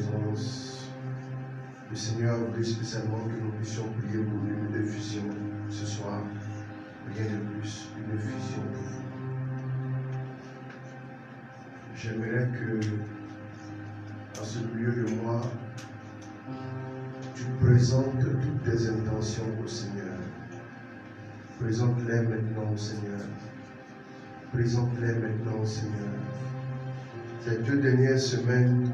Excellence, le Seigneur voulait spécialement que nous puissions prier pour une effusion ce soir. Rien de plus, une effusion pour vous. J'aimerais que, dans ce milieu de moi, tu présentes toutes tes intentions au Seigneur. Présente-les maintenant au Seigneur. Présente-les maintenant au Seigneur. Ces 2 dernières semaines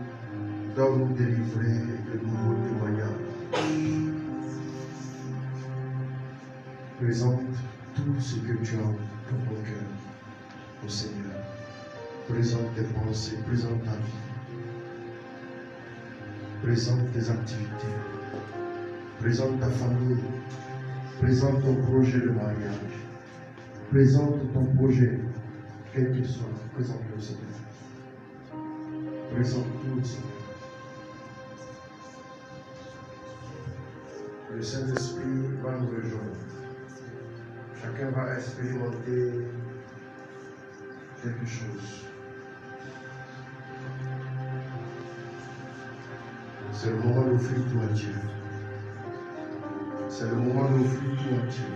doivent nous délivrer de nouveaux témoignages. Présente tout ce que tu as dans ton cœur au Seigneur. Présente tes pensées, présente ta vie. Présente tes activités. Présente ta famille. Présente ton projet de mariage. Présente ton projet, quel qu'il soit. Présente-le au Seigneur. Présente tout au Seigneur. Le Saint-Esprit va nous rejoindre. Chacun va expérimenter quelque chose. C'est le moment d'offrir tout à Dieu. C'est le moment d'offrir tout à Dieu.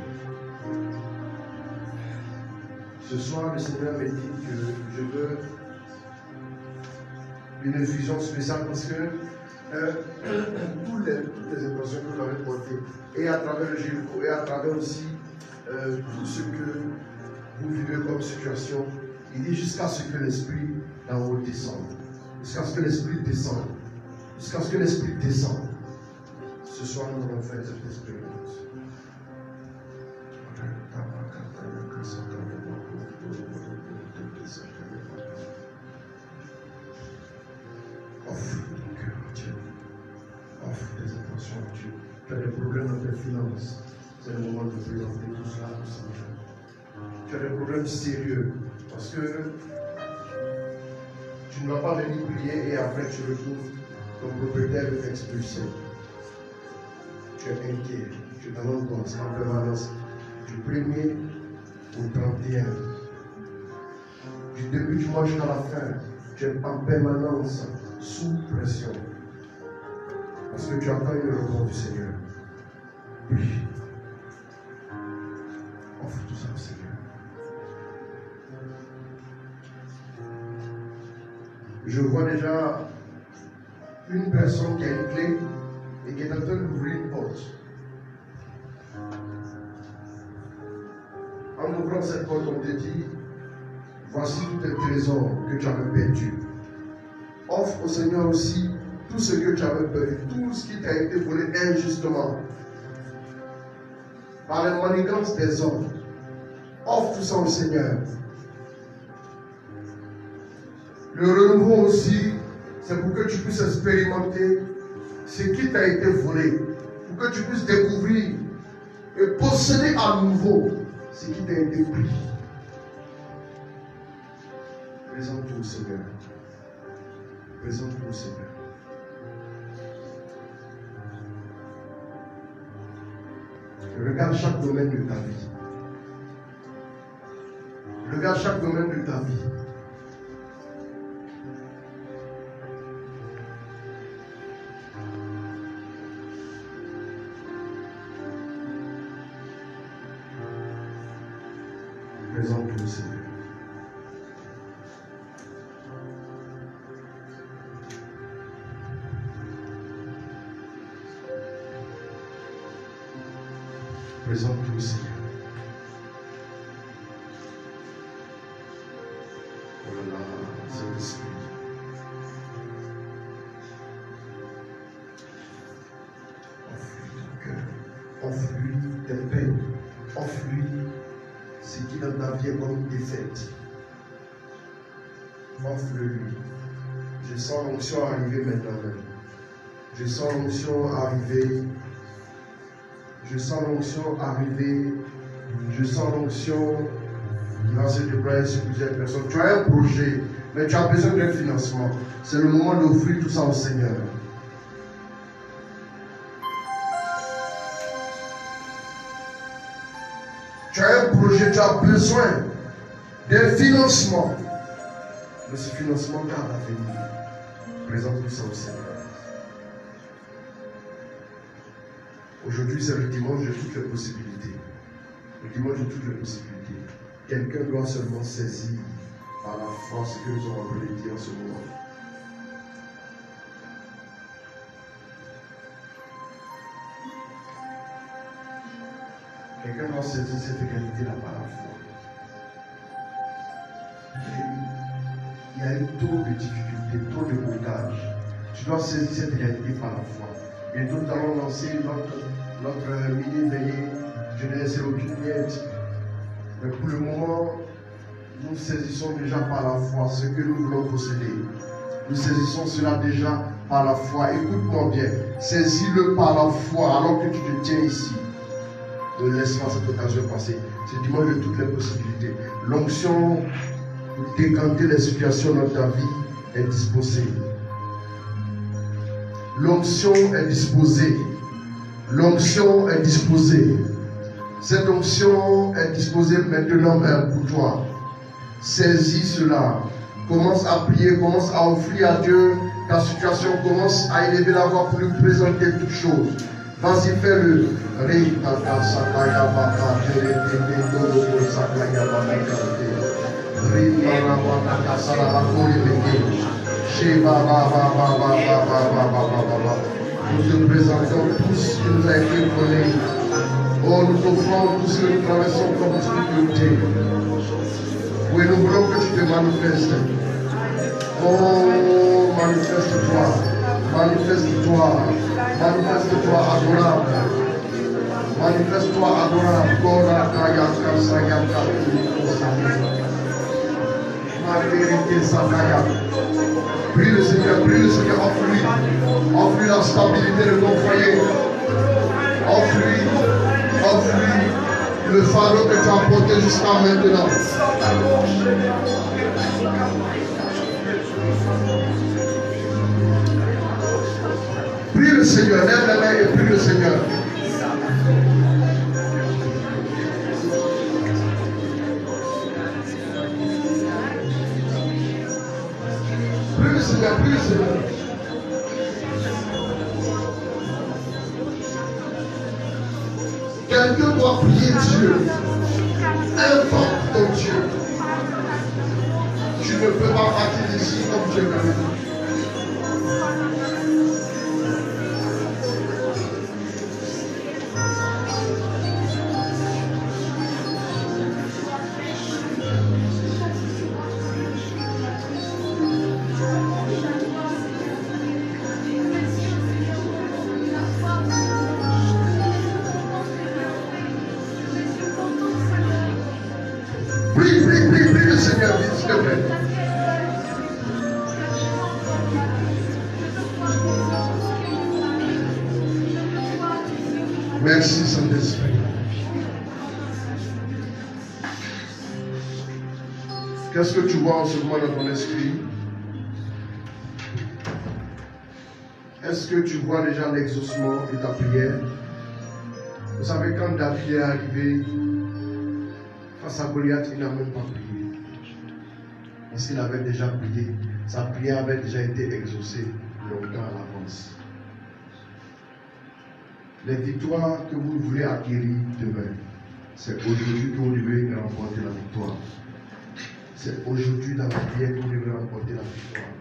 Ce soir, le Seigneur me dit que je veux une infusion spéciale parce que toutes les intentions que vous avez portées, et à travers le Jéricho, et à travers aussi tout ce que vous vivez comme situation, il dit jusqu'à ce que l'Esprit d'en haut descende. Jusqu'à ce que l'Esprit descende. Jusqu'à ce que l'Esprit descende. Ce soir, nous allons faire cette expérience. Offre ton cœur à Dieu. Offre tes intentions à Dieu. Tu as des problèmes dans tes finances. C'est le moment de présenter tout cela au Seigneur. Tu as des problèmes sérieux. Parce que tu ne vas pas venir prier et après tu retrouves ton propriétaire veut t'expulser. Tu es inquiet. Tu es dans l'angoisse en permanence. Du 1er au 31. Du début du mois jusqu'à la fin. Tu es en permanence sous pression. Parce que tu attends une réponse du Seigneur. Prie. Offre tout ça au Seigneur. Je vois déjà une personne qui a une clé et qui est en train d'ouvrir une porte. En ouvrant cette porte, on te dit, voici tous tes trésors que tu avais perdus. Offre au Seigneur aussi tout ce que tu avais perdu, tout ce qui t'a été volé injustement. Par la manigance des hommes. Offre tout ça au Seigneur. Le renouveau aussi, c'est pour que tu puisses expérimenter ce qui t'a été volé. Pour que tu puisses découvrir et posséder à nouveau ce qui t'a été pris. Présente-toi au Seigneur. Présente-toi au Seigneur. Regarde chaque domaine de ta vie. Regarde chaque domaine de ta vie. Présente-toi au Seigneur. Présente-toi au Seigneur. Voilà, Saint-Esprit. Offre-lui ton cœur. Offre-lui tes peines. Offre-lui ce qui dans ta vie est comme une défaite. Offre-le-lui. Je sens l'onction arriver maintenant même. Je sens l'onction arriver. Je sens l'onction arriver. Je sens l'onction qui va se déployer sur plusieurs personnes. Tu as un projet, mais tu as besoin d'un financement. C'est le moment d'offrir tout ça au Seigneur. Tu as un projet, tu as besoin d'un financement. Mais ce financement tarde à venir. Présente tout ça au Seigneur. Aujourd'hui, c'est le dimanche de toutes les possibilités. Le dimanche de toutes les possibilités. Quelqu'un doit seulement saisir par la foi ce que nous avons appelé dire en ce moment. Quelqu'un doit saisir cette réalité-là par la foi. Il y a eu trop de difficultés, trop de blocages. Tu dois saisir cette réalité par la foi. Bientôt, nous allons lancer notre mini-veillée. Je n'ai laissé aucune miette. Mais pour le moment, nous saisissons déjà par la foi ce que nous voulons posséder. Nous saisissons cela déjà par la foi. Écoute-moi bien. Saisis-le par la foi alors que tu te tiens ici. Ne laisse pas cette occasion passer. C'est dimanche de toutes les possibilités. L'onction pour décanter les situations dans ta vie est disposée. L'onction est disposée. L'onction est disposée. Cette onction est disposée maintenant même pour toi. Saisis cela. Commence à prier, commence à offrir à Dieu ta situation, commence à élever la voix pour lui présenter toutes choses. Vas-y, fais-le. Nous te présentons tout ce qui nous a été donné. Oh, nous t'offrons tout ce que nous traversons comme difficulté. Oui, nous voulons que tu te manifestes. Oh, manifeste-toi. Manifeste-toi. Manifeste-toi adorable. Manifeste-toi adorable. Ma vérité, Sakaya. Prie le Seigneur, offre-lui. Offre-lui la stabilité de ton foyer. Offre-lui le fardeau que tu as porté jusqu'à maintenant. Prie le Seigneur, lève les mains et prie le Seigneur. Prie le Seigneur, prie le Seigneur. Quelqu'un doit prier Dieu. Invoque ton Dieu. Tu ne peux pas partir d'ici comme Dieu l'a dit. Prie le Seigneur, s'il te plaît. Merci, Saint-Esprit. Qu'est-ce que tu vois en ce moment dans ton esprit? Est-ce que tu vois déjà l'exaucement de ta prière? Vous savez, quand David est arrivé face à Goliath, il n'a même pas prié. Parce qu'il avait déjà prié. Sa prière avait déjà été exaucée longtemps à l'avance. Les victoires que vous voulez acquérir demain, c'est aujourd'hui que vous devez remporter la victoire. C'est aujourd'hui dans la prière que vous devez remporter la victoire.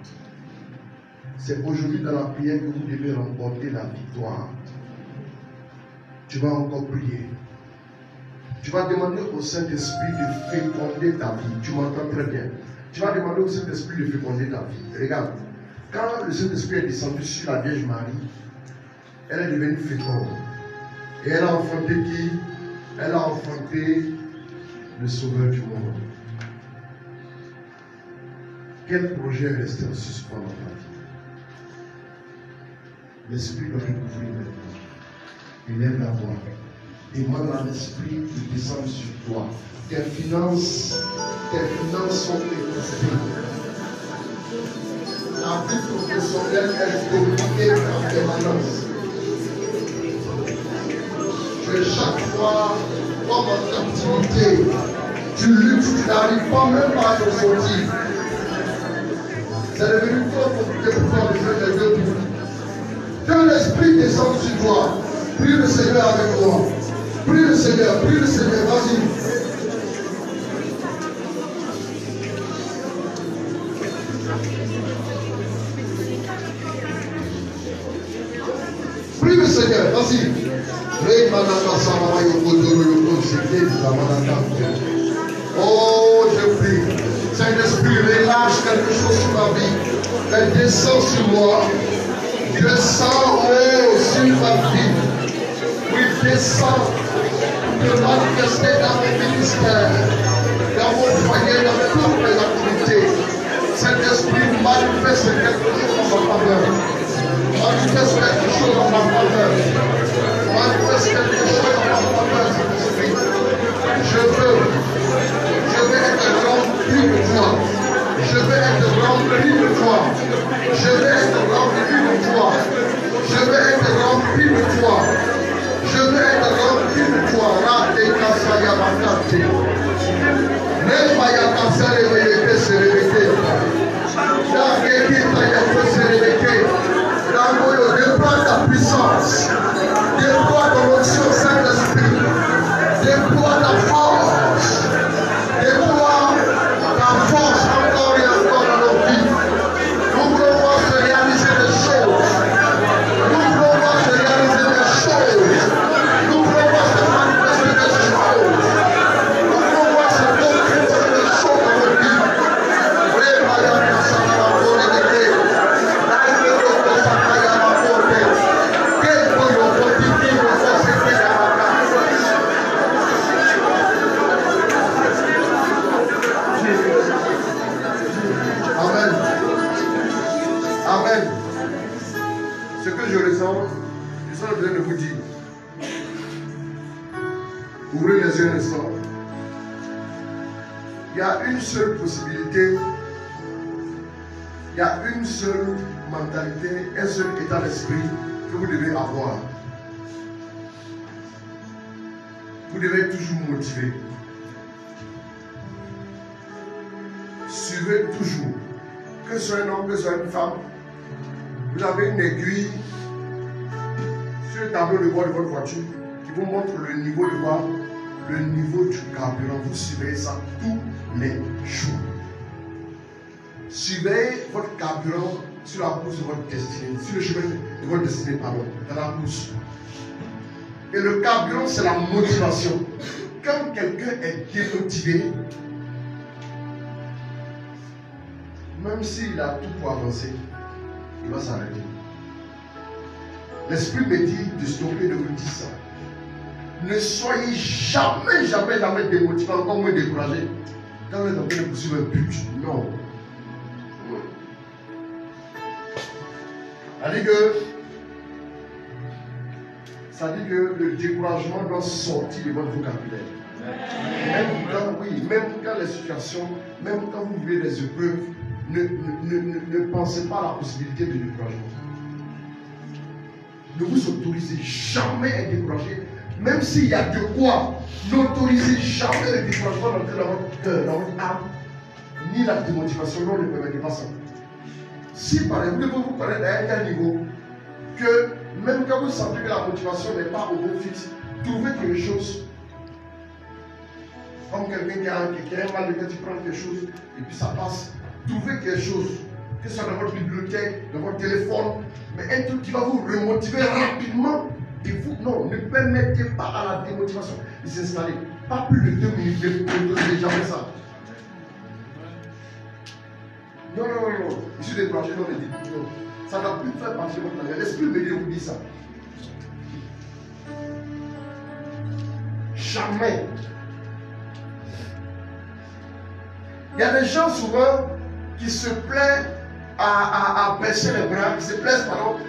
C'est aujourd'hui dans la prière que vous devez remporter la victoire. Tu vas encore prier. Tu vas demander au Saint-Esprit de féconder ta vie. Tu m'entends très bien. Tu vas demander au Saint-Esprit de féconder ta vie. Regarde, quand le Saint-Esprit est descendu sur la Vierge Marie, elle est devenue féconde. Et elle a enfanté qui? Elle a enfanté le Sauveur du monde. Quel projet est resté en suspens dans ta vie? L'Esprit doit te couvrir maintenant. Élève la voix. Demande à l'Esprit de descendre sur toi. Tes finances sont étouffées. La vie professionnelle est dominée par tes finances. Tu es chaque fois comme en captivité. Tu luttes, tu n'arrives pas même pas à te sortir. C'est devenu trop compliqué pour faire les deux bouts. Que l'Esprit descende sur toi. Prie le Seigneur avec moi. Prie le Seigneur, vas-y. Prie le Seigneur, vas-y. Oh, je prie. Saint-Esprit, relâche quelque chose sur ma vie. Elle descend sur moi. Descend, oh, sur ma vie. Oui, descend. De manifester dans mon ministère, dans mon foyer, dans toutes mes activités. Saint-Esprit, manifeste quelque chose en ma faveur. Manifeste quelque chose en ma faveur. Manifeste quelque chose en ma faveur, Saint-Esprit. Je veux être rempli de toi. Je veux être rempli de toi. Je veux être rempli de toi. Je veux être rempli de toi. Je veux être rempli de toi. Rate kasaya bakate. Nemaya kasare veyeke sereveke. Nakeke tayako sereveke. Ramoyo, déploie ta puissance. Déploie ton onction, Saint-Esprit. Déploie ta force. Déploie ta force encore et encore dans nos vies. Nous voulons voir se réaliser des choses. Nous voulons voir se réaliser des choses. Nous voulons voir se manifester des choses. Nous voulons voir se concrétiser des choses dans nos vies. Amen. Amen. Ce que je ressens en train de vous dire. Ouvrez les yeux un instant. Il y a une seule possibilité, il y a une seule mentalité, un seul état d'esprit que vous devez avoir. Vous devez être toujours motivé. Suivez toujours. Que ce soit un homme, que ce soit une femme, vous avez une aiguille sur le tableau de bord de votre voiture qui vous montre le niveau de quoi? Le niveau du carburant. Vous suivez ça tous les jours. Suivez votre carburant sur la course de votre destinée, sur le chemin de votre destinée, pardon, dans la course. Et le carburant, c'est la motivation. Quand quelqu'un est démotivé, même s'il a tout pour avancer, il va s'arrêter. L'esprit me dit de stopper, de vous dire ça. Ne soyez jamais démotivé, encore moins découragé. Quand vous êtes en train de poursuivre un but, non. Ça dit que le découragement doit sortir de votre vocabulaire. Même quand les situations, même quand vous vivez des épreuves, ne pensez pas à la possibilité de découragement. Ne vous autorisez jamais à être découragé, même s'il y a de quoi. N'autorisez jamais le découragement d'entrer dans votre cœur, dans votre âme, ni la démotivation. Non, ne permettez pas ça. Si par exemple vous connaissez à un tel niveau que même quand vous sentez que la motivation n'est pas au bon fixe, trouvez quelque chose. Comme quelqu'un qui a un mal de tête, tu prends quelque chose et puis ça passe. Trouvez quelque chose, que ce soit dans votre bibliothèque, dans votre téléphone, mais un truc qui va vous remotiver rapidement. Et vous, non, ne permettez pas à la démotivation de s'installer. Pas plus de 2 minutes, ne jamais ça. Non. Je suis découragé, non, non. Ça ne doit plus faire partie de votre langage. L'esprit me dit, vous dit ça. Jamais. Il y a des gens souvent qui se plaisent à baisser les bras, qui se plaisent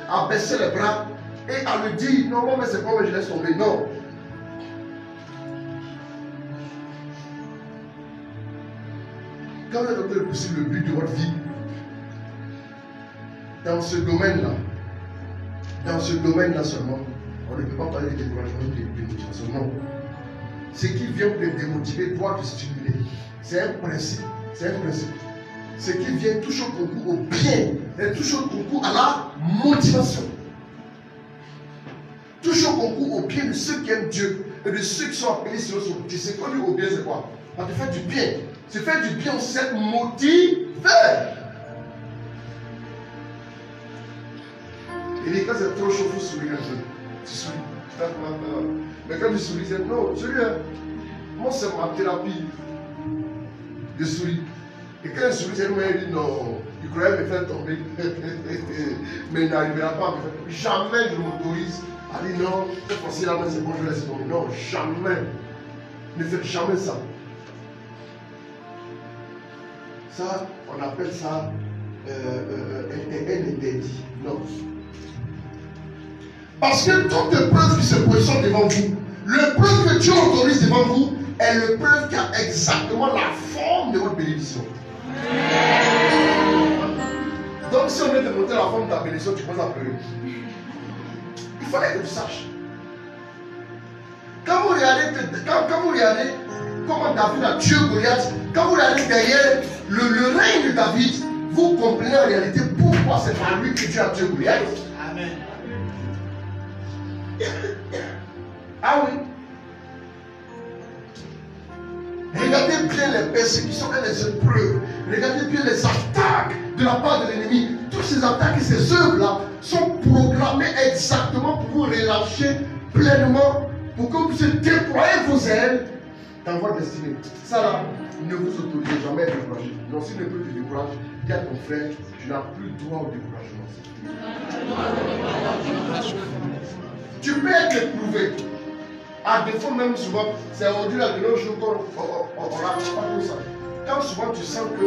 à baisser les bras et à le dire, non, mais c'est pas moi, je laisse tomber. Non. Quand vous êtes en train de pousser le but de votre vie, dans ce domaine-là seulement, on ne peut pas parler de découragement, de démotivation. Non. Ce qui vient pour te démotiver doit te stimuler. C'est un principe. Ce qui vient toujours concours au bien et toujours concours à la motivation. Touche au concours au bien de ceux qui aiment Dieu et de ceux qui sont appelés selon son Dieu. C'est quoi au bien, c'est quoi? Ça te fait du bien. Se faire du bien, c'est être motivé. Il dit quand c'est trop chaud, il faut sourire un peu. Tu souris. Mais quand tu souris, c'est non, souris. Moi, c'est ma thérapie de sourire. Et quand je souris, c'est moi, il dit non. Il croyait me faire tomber. Mais il n'arrivera pas à me faire tomber. Jamais je m'autorise à dire non, cette fois-ci là, c'est bon, je vais laisser tomber. Non, jamais. Ne faites jamais ça. Ça, on appelle ça un interdit. Non. Parce que toute preuve qui se positionne devant vous, le preuve que Dieu autorise devant vous, est le preuve qui a exactement la forme de votre bénédiction. Donc si on vient te montrer la forme de ta bénédiction, tu commences à pleurer. Il fallait que tu saches. Quand vous regardez comment David a tué Goliath, quand vous regardez derrière le règne de David, vous comprenez en réalité pourquoi c'est par lui que Dieu a tué Goliath. Amen. Ah oui. Regardez bien les persécutions et les épreuves. Regardez bien les attaques de la part de l'ennemi. Toutes ces attaques et ces œuvres-là sont programmées exactement pour vous relâcher pleinement, pour que vous puissiez déployer vos ailes dans votre destinée. Ça là, ne vous autorisez jamais à être découragé. Non, si ne peut te décourager, dis à ton frère, tu n'as plus droit au découragement. Tu peux être éprouvé. À défaut même souvent, c'est aujourd'hui là de nos jours qu'on n'a pas tout ça. Quand souvent tu sens que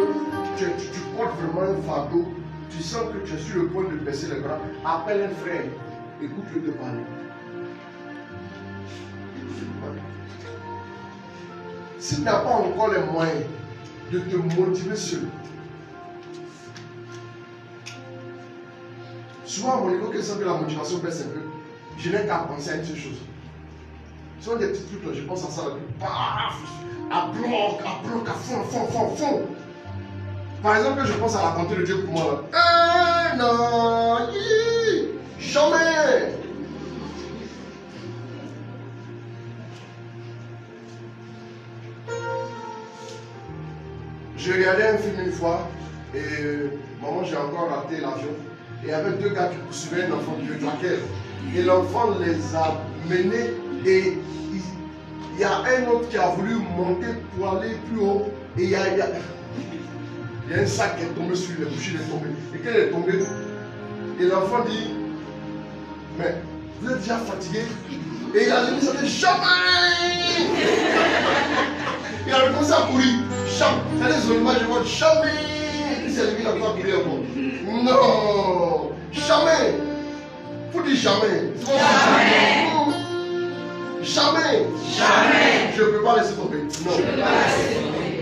tu portes vraiment un fardeau, tu sens que tu es sur le point de baisser les bras, appelle un frère, écoute-le te parler. Si tu n'as pas encore les moyens de te motiver seul, souvent à mon niveau, que sent que la motivation baisse un peu, je n'ai qu'à penser à une seule chose. Ce sont des petits trucs là, je pense à ça, à bloc, à fond. Par exemple, je pense à la bonté de Dieu pour moi là. Non, jamais. J'ai regardé un film une fois et maman, j'ai encore raté l'avion. Et il y avait deux gars qui poursuivaient un enfant qui le traquait. Et l'enfant les a menés et il y a un autre qui a voulu monter pour aller plus haut. Et il y a un sac qui est tombé sur lui, le boucher est tombé. Et quand il est tombé, et l'enfant dit, mais vous êtes déjà fatigué? Et il a dit, ça fait jamais. Il a recommencé à courir. C'est des images, je vois jamais. Il s'est levé, il a pas courir encore. Non, jamais. Il faut dire jamais. Jamais. Je ne peux pas laisser tomber. Non.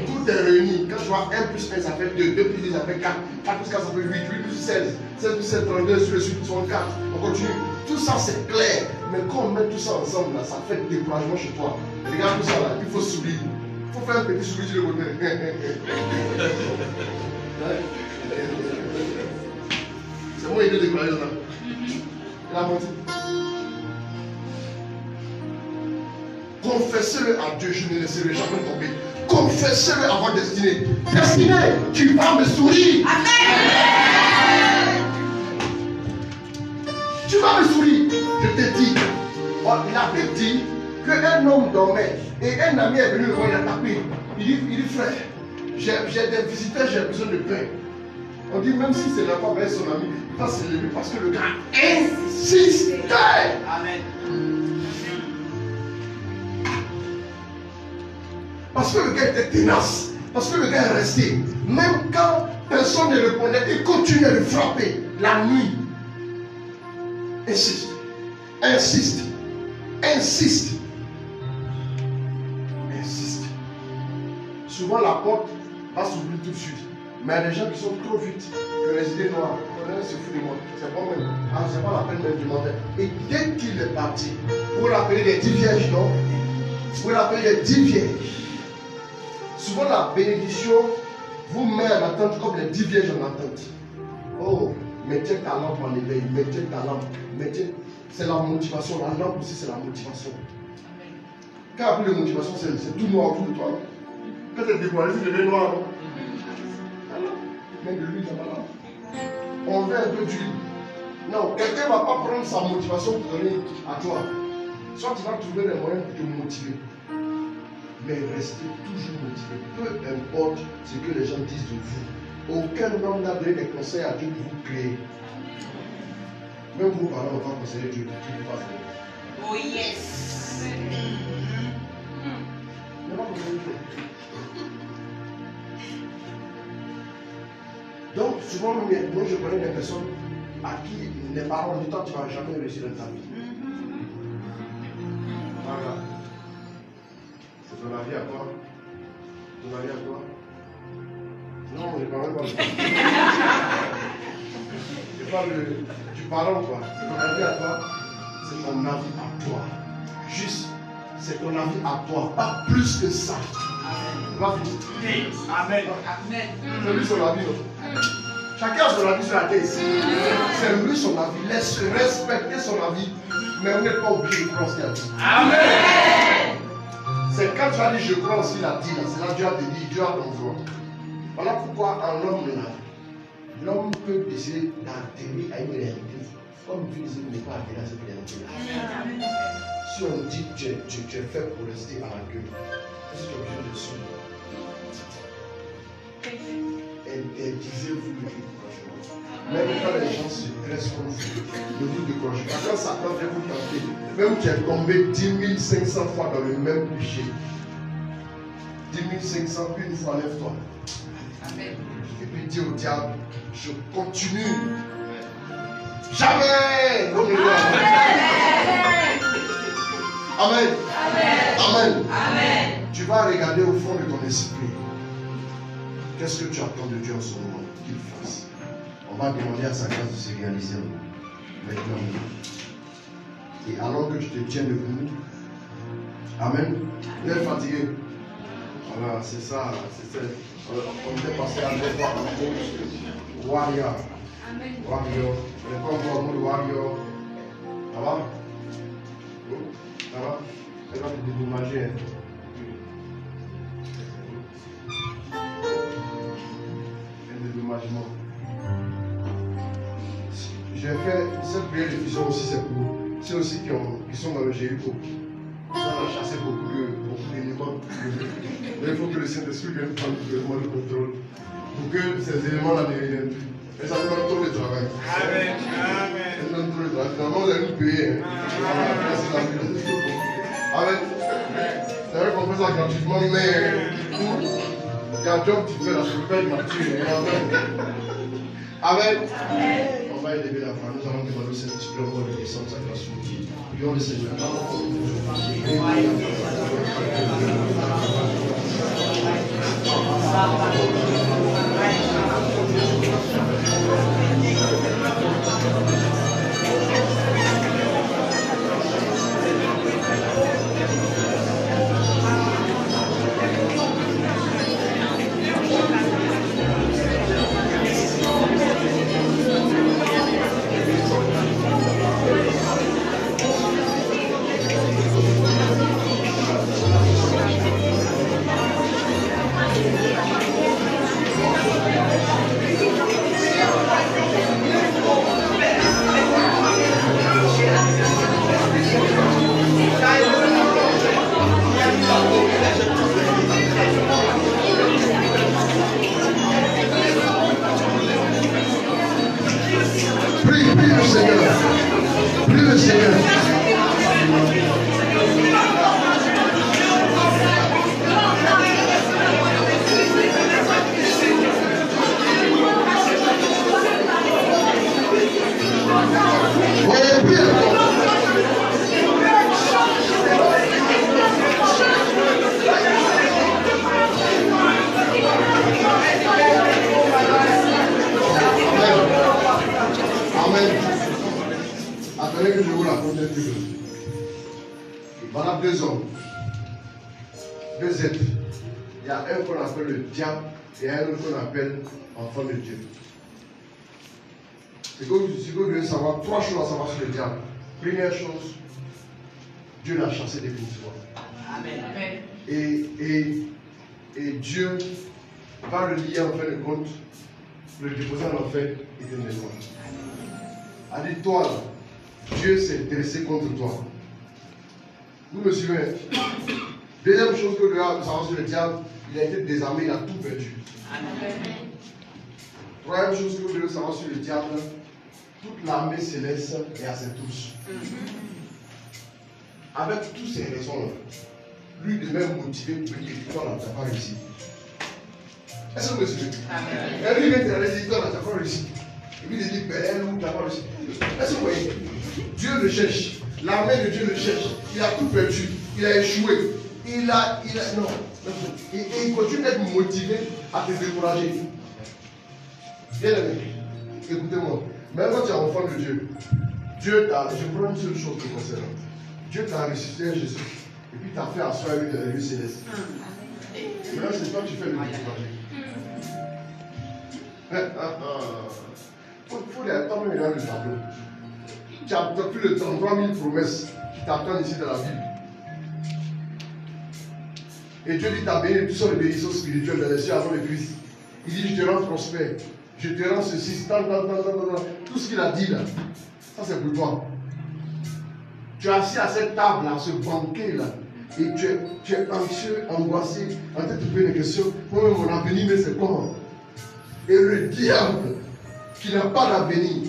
Tout est réuni. Quand je vois 1 plus 1, ça fait 2. 2 plus 2, ça fait 4. 4 plus 4, ça fait 8. 8 plus 16. 16 plus 7, 32. Sur le suite, 64. On continue. Tout ça, c'est clair. Mais quand on met tout ça ensemble, là, ça fait découragement chez toi. Regarde tout ça, là. Il faut sourire. Il faut faire un petit sourire sur le côté. C'est moi, il est découragé, là. Il a menti. Confessez-le à Dieu, je ne laisserai jamais tomber. Confessez-le à votre destinée. Destinée, tu vas me sourire. Amen. Tu vas me sourire. Je te dis. Oh, il avait dit qu'un homme dormait et un ami est venu le voir, il a tapé. Il dit frère, j'ai des visiteurs, j'ai besoin de pain. On dit même si c'est la femme avec son ami, il va se lever parce que le gars insistait. Amen. Parce que le gars était tenace. Parce que le gars est resté. Même quand personne ne répondait, il continuait de frapper la nuit. Insiste. Insiste. Insiste. Insiste. Souvent la porte va s'ouvrir tout de suite. Mais il y a des gens qui sont trop vite que les idées noires. Se fout de moi. C'est pas même. Ah, c'est pas la peine de demander. Et dès qu'il est parti, vous l'appelez les 10 vierges, non? Vous l'appelez les 10 vierges. Souvent la bénédiction vous met en attente comme les 10 vierges en attente. Oh, Mettez ta lampe en éveil, mettez ta lampe, mettez. C'est la motivation, la lampe aussi c'est la motivation. Quand il y a plus de motivation, c'est tout noir autour de toi. Quand tu es découragé, tu deviens noir. Même de l'huile dans ma lampe. On veut un peu d'huile. Non, quelqu'un ne va pas prendre sa motivation pour donner à toi. Soit tu vas trouver les moyens pour te motiver. Mais restez toujours motivé. Peu importe ce que les gens disent de vous. Aucun homme n'a donné des conseils à Dieu pour vous créer. Même vos parents vont pas conseiller Dieu pour qu'il vous fasse. Oh yes! Donc, souvent, moi je connais des personnes à qui les parents disent toi, tu ne vas jamais réussir dans ta vie. Voilà. C'est ton avis à toi. Ton avis à toi. Non, je ne parle pas. Je parle du parent, quoi. C'est ton avis à toi. C'est ton avis à toi. Juste, c'est ton avis à toi. Pas plus que ça. Amen. Amen. C'est lui son avis. Chacun a son avis sur la terre ici. C'est lui son avis. Laisse respecter son avis. Mais on n'est pas obligé de croire ce qu'il a dit. Amen. C'est quand tu as dit je crois ce qu'il a dit. C'est là que Dieu a te dit, Dieu a ton droit. Voilà pourquoi un homme là, l'homme peut décider d'atterrir à une réalité. Comme Dieu disait, ne pas atterrir à cette réalité. Si on dit que tu es fait pour rester à la queue, est-ce que tu es obligé de suivre? Interdisez-vous le découragement. Même quand les gens se dressent contre vous, ne vous découragez pas. Quand Satan vient vous tenter, même tu es tombé 10 500 fois dans le même péché, 10 500, une fois, lève-toi. Amen. Et puis dis au diable, je continue. Jamais. Amen. Amen. Amen. Amen. Tu vas regarder au fond de ton esprit. Qu'est-ce que tu attends de Dieu en ce moment qu'il fasse? On va demander à sa grâce de se réaliser maintenant. Et alors que tu te tiens debout, Amen. Vous êtes fatigué. Voilà, c'est ça. On est passé à l'époque warrior. Warrior. On n'est pas encore en mode warrior. Ça va? Ça va? Ça va te dédommager. Dédommagement. J'ai fait cette prière de fusion aussi, c'est pour ceux aussi qui sont dans le Jéricho. On a chassé beaucoup d'éléments. Mais il faut que le Saint-Esprit vienne prendre vraiment le contrôle. Pour que ces éléments-là ne reviennent plus. Et ça demande trop de travail. Amen. Amen. Ça demande trop de travail. Finalement, vous allez nous payer. Amen. C'est vrai qu'on fait ça gratuitement, mais il y a un job qui fait la super nature. Amen. On va élever la voix. Nous allons demander au Saint-Esprit encore de descendre sa grâce sur nous. Prions le Seigneur. Voilà deux hommes, deux êtres. Il y a un qu'on appelle le diable et un autre qu'on appelle enfant de Dieu. C'est que si vous devez savoir 3 choses à savoir sur le diable. Première chose, Dieu l'a chassé définitivement. Amen. Et Dieu va le lier en fin de compte, le déposer en enfer éternellement. A dit toi, là, Dieu s'est dressé contre toi. Vous me suivez? Deuxième chose que vous devez savoir sur le diable, il a été désarmé, il a tout perdu. Amen. Troisième chose que vous devez savoir sur le diable, toute l'armée céleste est à ses trousses. Avec toutes ces raisons-là, lui de même motivé pour dire que toi là, tu n'as pas réussi. Est-ce que vous me suivez? Et lui, il vient te dire, toi là, tu n'as pas réussi. Et puis il dit, ben, tu n'as pas réussi. Est-ce que vous voyez? Dieu le cherche. L'armée de Dieu le cherche. Il a tout perdu. Il a échoué. Non. Et il continue d'être motivé à te décourager. Bien aimé, écoutez-moi. Même quand tu es enfant de Dieu, je prends une seule chose qui concerne. Dieu t'a ressuscité Jésus. Et puis t'a fait asseoir lui dans les lieux célestes. Et maintenant, c'est toi qui fais le décourager. Il faut les attendre dans le tableau. Tu as plus de 33 000 promesses qui t'attendent ici dans la Bible. Et Dieu dit, t'as béni toutes sortes de bénédictions spirituelles dans les cieux avant le Christ. Il dit, je te rends prospère. Je te rends ceci, tout ce qu'il a dit là. Ça c'est pour toi. Tu es assis à cette table là, à ce banquet là. Et tu es anxieux, angoissé, en train de te poser des questions. Moi-même, mon avenir, mais c'est comment? Et le diable, qui n'a pas d'avenir,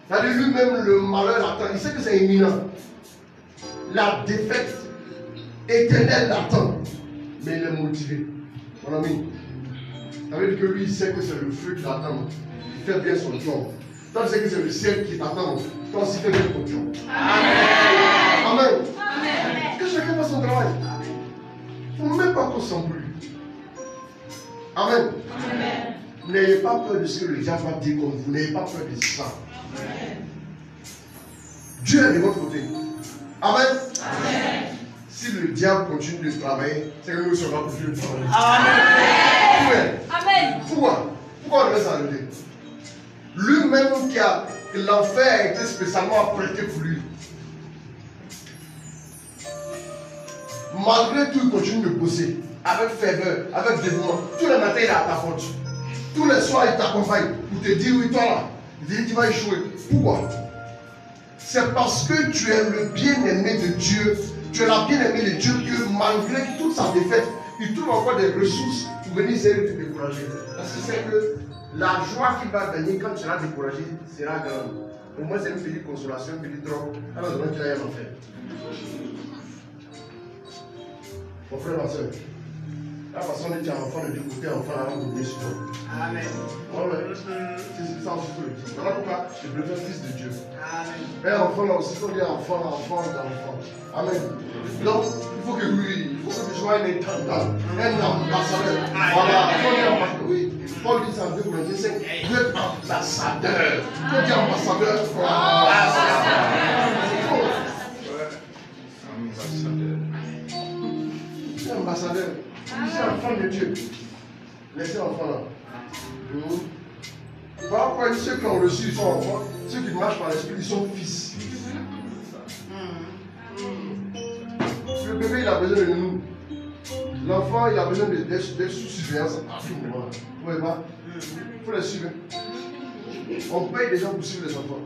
c'est-à-dire lui-même, le malheur l'attend. Il sait que c'est imminent. La défaite éternelle l'attend. Mais il est motivé. Mon ami, ça veut dire que lui, il sait que c'est le feu qui l'attend. Il fait bien son job. Toi, tu sais que c'est le ciel qui t'attend. Toi aussi, fais bien ton job. Amen. Amen. Amen. Que chacun fasse son travail. Il ne faut même pas qu'on s'embrouille. Amen. Amen. N'ayez pas peur de ce que le diable va dire comme vous. N'ayez pas peur de ça. Amen. Dieu est de votre côté. Amen. Amen. Si le diable continue de travailler, c'est que nous sommes là pour Dieu de travailler. Amen. Amen. Pourquoi on devait s'arrêter? Lui-même que l'enfer a été spécialement apprêté pour lui. Malgré tout, il continue de bosser avec ferveur, avec dévouement. Tous les matins, il est à ta porte. Tous les soirs, il t'accompagne pour te dire, oui, toi là, il dit, tu vas échouer. Pourquoi? C'est parce que tu es le bien-aimé de Dieu. Tu es la bien-aimée de Dieu que malgré toute sa défaite, il trouve encore des ressources pour venir essayer de te décourager. Parce que c'est que la joie qui va venir quand tu seras découragé sera grande. Au moins, c'est une petite consolation, une petite drogue. Alors, demain, tu vas y en faire. Mon frère, ma soeur, la façon dont tu es enfant de dégoûter enfant avant de venir sur toi. Amen. C'est ça aussi que le dire. Voilà pourquoi je deviens fils de Dieu. Amen. Père, enfant là aussi, quand on dit enfant. Amen. Donc, il faut que lui, il faut que tu sois un intendant, un ambassadeur. Voilà, il faut dire ambassadeur. Oui, Paul dit ça en 2 Corinthiens 5. Vous êtes ambassadeur. Quand on dit ambassadeur, c'est ambassadeur. C'est enfant de Dieu. Laissez l'enfant là. Voilà pourquoi ceux qui ont reçu, ils sont enfants. Ceux qui marchent par l'esprit, ils sont fils. Le bébé, il a besoin de nous. L'enfant, il a besoin d'être sous surveillance à tout moment. Vous voyez pas? Il faut les suivre. On paye des gens pour suivre les enfants.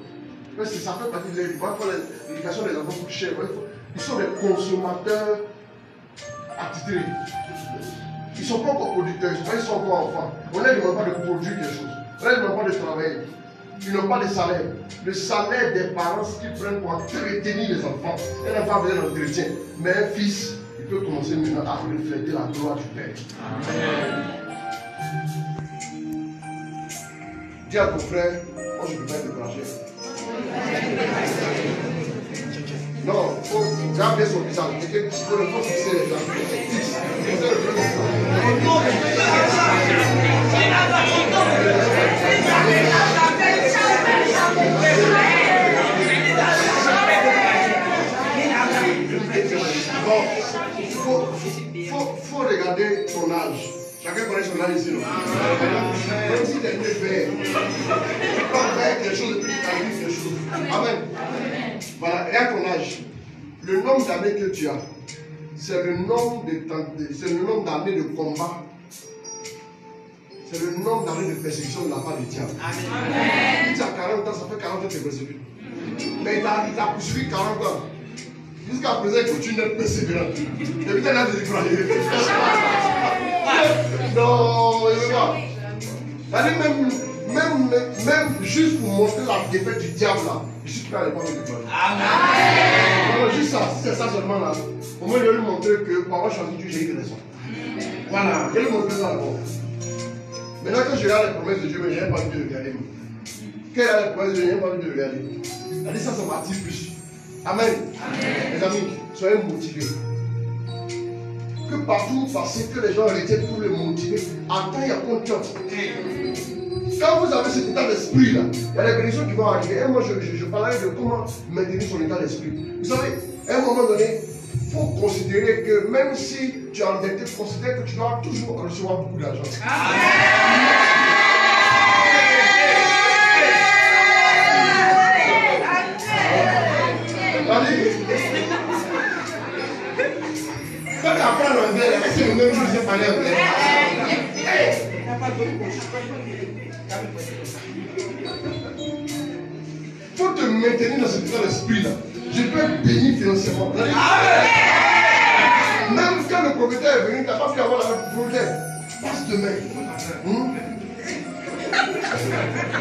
Parce que ça fait partie de l'éducation des enfants pour cher. Ils sont des consommateurs attitrés. Ils ne sont pas encore producteurs, ils sont encore enfants. On ne leur demande pas de produire des choses. On ne leur demande pas de travailler. Ils n'ont pas de salaire. Le salaire des parents, ce qu'ils prennent pour entretenir les enfants. Un enfant a besoin d'entretien. Mais un fils, il peut commencer maintenant à refléter la gloire du Père. Amen. Dis à ton frère, moi je ne peux pas être découragé. Non, il faut garder son visage. Il faut le faire fixer les gens. Bon, il faut regarder ton âge. Chacun connaît son âge ici, non? Même si tu es né vert, tu peux faire quelque chose de plus qualifié quelque chose. Amen. Voilà, et à ton âge, le nombre d'années que tu as, c'est le nombre d'années de combat. C'est le nombre d'années de persécution de la part du diable. Si tu as 40 ans, ça fait 40 ans que tu es persécuté. Mais il t'a poursuivi 40 ans. Jusqu'à présent, il continue d'être persévérant. Et puis, tu as découragé. Non, il ne veut pas. Même juste pour montrer la défaite du diable, là, je suis prêt à ne pas me décourager. Amen. Juste ça, c'est ça seulement là. Au moins, je vais lui montrer que pour avoir choisi Dieu, j'ai eu raison. Voilà, je vais lui montrer ça d'abord. Maintenant, quand je regarde les promesses de Dieu, je n'ai pas envie de regarder. Quand il y a les promesses de Dieu, je n'ai pas envie de regarder. Elle dit ça, ça m'attire plus. Amen. Les amis, soyez motivés. Que partout vous passez, que les gens retiennent pour les motiver. Attends, il y a confiance. Quand vous avez cet état d'esprit là, il y a des bénédictions qui vont arriver. Et moi, je parlerai de comment maintenir son état d'esprit. Vous savez, à un moment donné, il faut considérer que même si tu es endetté, considère que tu dois toujours recevoir beaucoup d'argent. Quand tu apprends l'anglais, c'est le même jour que j'ai parlé anglais. Il faut te maintenir dans cet état d'esprit là. Je peux être béni financièrement. Même quand le propriétaire est venu, tu n'as pas pu avoir la même propriétaire. Passe demain.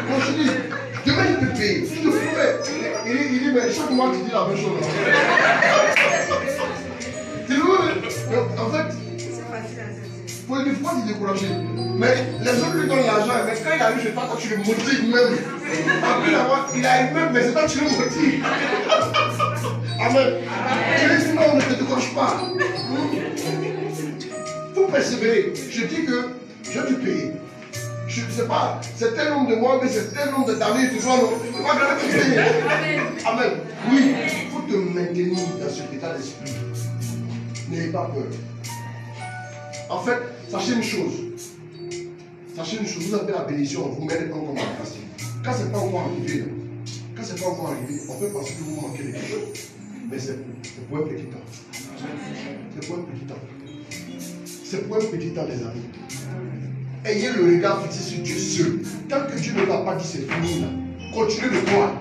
Moi je dis, demain il peut payer. Je te promets. Il dit, mais chaque mois tu dis la même chose. En fait, il ne faut pas te décourager. Mais les autres lui donnent l'argent, mais quand il arrive chez toi, quand tu le motives même, après l'avoir, il arrive même, mais c'est toi qui le motives. Amen. Tu dis non, ne te décourage pas. Il faut persévérer. Je dis que je vais te payer. Je ne sais pas, c'est tel nombre de mois, mais c'est tel nombre d'années, tu vois, non. Tu vas te payer. Amen. Oui, il faut te maintenir dans cet état d'esprit. N'ayez pas peur. En fait, sachez une chose. Vous avez la bénédiction, vous mettez pas encore en facile. Quand ce n'est pas encore arrivé, on peut penser que vous manquez de quelque chose. Mais c'est pour un petit temps. C'est pour un petit temps. C'est pour un petit temps, les amis. Ayez le regard fixé sur Dieu seul. Tant que Dieu ne t'a pas dit c'est fini, là, continuez de croire.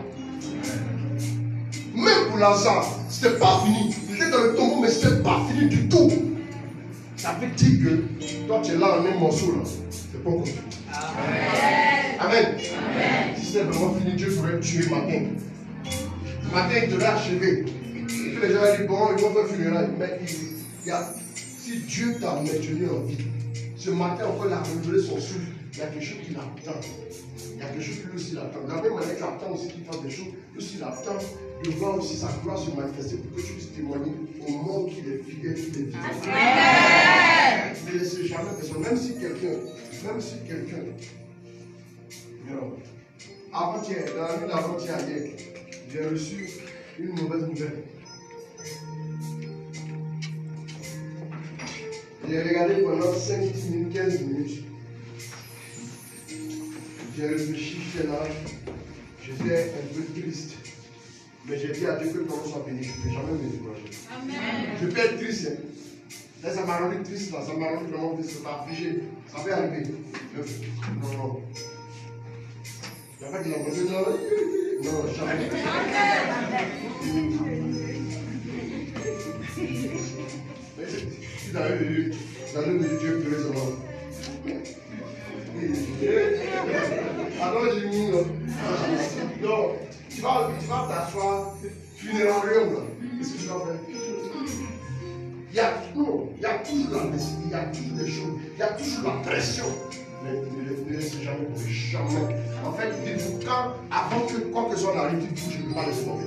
Même pour Lazare, ce n'était pas fini. Il était dans le tombeau, mais ce n'était pas fini du tout. Ça veut dire que toi tu es là en un morceau là. C'est pas encore fini. Amen. Amen. Si c'était vraiment fini, Dieu pourrait tuer matin. Matin, il devrait achever. Et puis les gens disent bon, ils vont faire funérailles. Mais si Dieu t'a maintenu en vie, ce matin encore il a renouvelé son souffle. Il y a quelque chose qui l'attend. Il y a quelque chose qui lui aussi l'attend. De la même manière qu'il attend aussi qu'il fasse des choses, lui aussi l'attend de voir aussi sa gloire se manifester pour que tu puisses témoigner au monde qu'il est fidèle, qu'il est vivant. Ne laissez jamais personne, même si quelqu'un, avant-hier, dans la nuit d'avant-hier, j'ai reçu une mauvaise nouvelle. J'ai regardé pendant 5, 10 minutes, 15 minutes. J'ai réfléchi, j'étais là, j'étais un peu triste. Mais j'ai dit à Dieu que ton nom soit béni, je ne peux jamais me décourager. Je peux être triste. Là, ça m'a rendu triste, là, ça m'a rendu vraiment triste, ça m'a affligé. Ça peut arriver. Non. Il n'y a pas qu'il a entendu, non, jamais. Si dans le milieu, Dieu peut les avoir. Alors j'ai mis non, tu vas t'asseoir funérarium là. Qu'est-ce que tu vas faire? Il y a toujours la nécessité, il y a toujours des choses, il y a toujours la pression. Mais ne laissez jamais. En fait, dites-vous avant que quoi que soit n'arrive, dites-vous, je ne peux pas laisser tomber.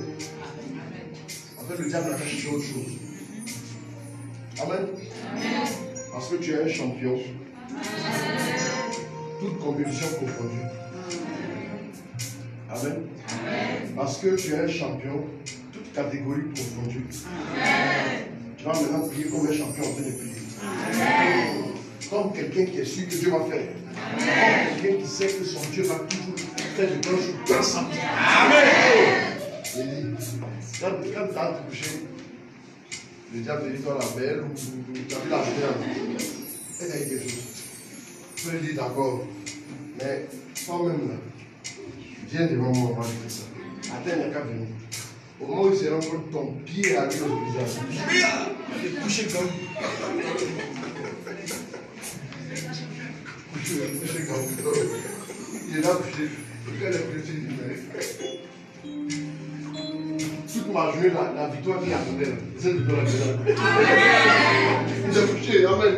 En fait, le diable a cherché autre chose. Amen. Parce que tu es un champion. Toute compétition confondue. Amen. Parce que tu es un champion, toute catégorie confondue. Tu vas maintenant prier comme un champion en train de prier. Comme quelqu'un qui est sûr que Dieu va faire. Comme quelqu'un qui sait que son Dieu va toujours faire de bonnes choses dans sa vie. Amen. Il dit, quand tu as touché, le diable te dit, toi la belle, ou tu as vu la belle. Elle a dit quelque chose. Tu peux lui dire d'accord. Mais toi-même là, viens devant moi, on va lui faire ça. Attends, il n'y a qu'à venir. Au moment où il se rend compte, ton pied arrive au visage. Il est couché comme. Couché comme. Il est là couché. Quand il est couché, il dit, mais. Toute ma journée, la victoire qui attendait là, c'est cette victoire là. Il est couché, amen.